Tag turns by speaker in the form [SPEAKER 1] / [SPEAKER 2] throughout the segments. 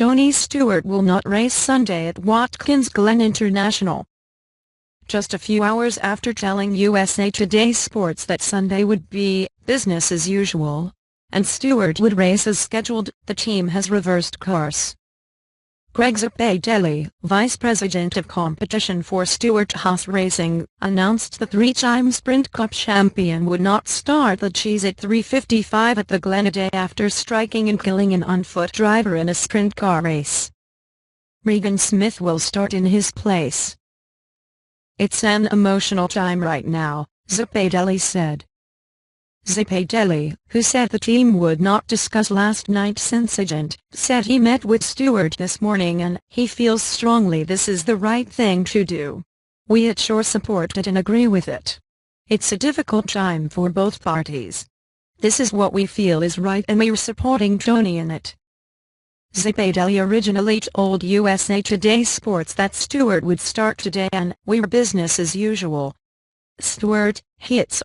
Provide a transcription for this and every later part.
[SPEAKER 1] Tony Stewart will not race Sunday at Watkins Glen International. Just a few hours after telling USA Today Sports that Sunday would be business as usual, and Stewart would race as scheduled, the team has reversed course. Greg Zipadelli, vice president of competition for Stewart Haas Racing, announced the three-time Sprint Cup champion would not start the Cheez-It 355 at the Glen a day after striking and killing an on-foot driver in a sprint car race. Regan Smith will start in his place. "It's an emotional time right now," Zipadelli said. Zipadelli, who said the team would not discuss last night's incident, said he met with Stewart this morning and he feels strongly this is the right thing to do. "We at Shore support it and agree with it. It's a difficult time for both parties. This is what we feel is right and we're supporting Tony in it." Zipadelli originally told USA Today Sports that Stewart would start today and we're business as usual. Stewart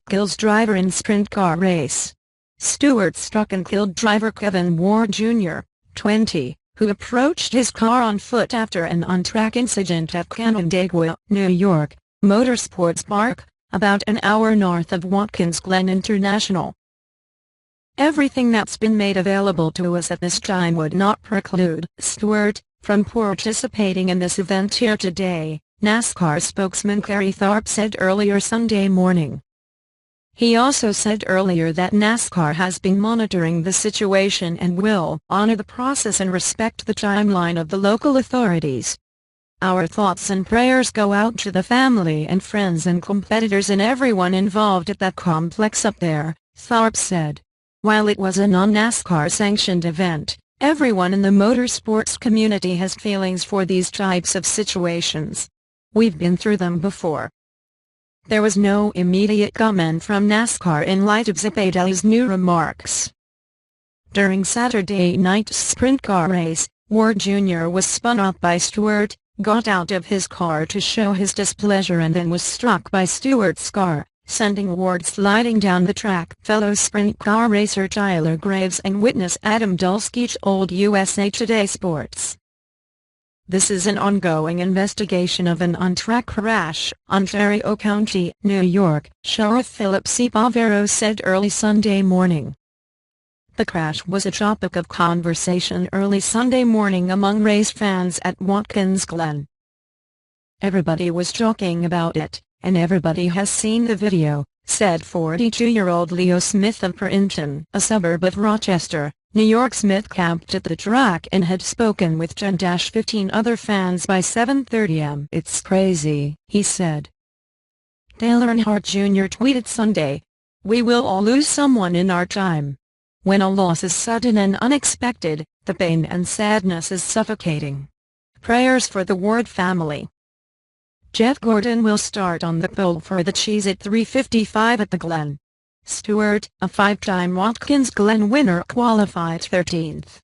[SPEAKER 1] kills driver in sprint car race. Stewart struck and killed driver Kevin Ward Jr., 20, who approached his car on foot after an on-track incident at Canandaigua, New York, Motorsports Park, about an hour north of Watkins Glen International. "Everything that's been made available to us at this time would not preclude Stewart from participating in this event here today," NASCAR spokesman Kerry Tharp said earlier Sunday morning. He also said earlier that NASCAR has been monitoring the situation and will honor the process and respect the timeline of the local authorities. "Our thoughts and prayers go out to the family and friends and competitors and everyone involved at that complex up there," Tharp said. While it was a non-NASCAR sanctioned event, everyone in the motorsports community has feelings for these types of situations. "We've been through them before." There was no immediate comment from NASCAR in light of Zipadelli's new remarks. During Saturday night's sprint car race, Ward Jr. was spun out by Stewart, got out of his car to show his displeasure and then was struck by Stewart's car, sending Ward sliding down the track. Fellow sprint car racer Tyler Graves and witness Adam Dulski told USA Today Sports. "This is an ongoing investigation of an on-track crash," Ontario County, New York, Sheriff Philip C. Pavero said early Sunday morning. The crash was a topic of conversation early Sunday morning among race fans at Watkins Glen. "Everybody was talking about it, and everybody has seen the video," said 42-year-old Leo Smith of Princeton, a suburb of Rochester, New York. Smith camped at the track and had spoken with 10-15 other fans by 7:30 am. "It's crazy," he said. Dale Earnhardt Jr. tweeted Sunday, "We will all lose someone in our time. When a loss is sudden and unexpected, the pain and sadness is suffocating. Prayers for the Ward family." Jeff Gordon will start on the pole for the Cheez-It 355 at the Glen. Stewart, a five-time Watkins Glen winner, qualified 13th.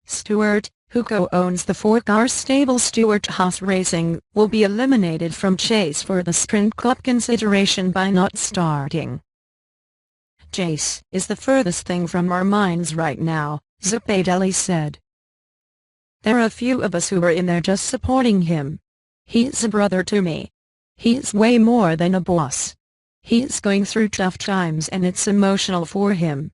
[SPEAKER 1] Stewart, who co-owns the four-car stable Stewart Haas Racing, will be eliminated from chase for the Sprint Cup consideration by not starting. "Chase is the furthest thing from our minds right now," Zipadelli said. "There are a few of us who are in there just supporting him. He's a brother to me. He's way more than a boss. He's going through tough times and it's emotional for him."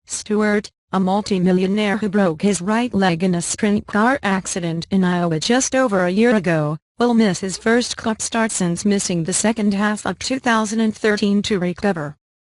[SPEAKER 1] Stewart, a multimillionaire who broke his right leg in a sprint car accident in Iowa just over a year ago, will miss his first Cup start since missing the second half of 2013 to recover.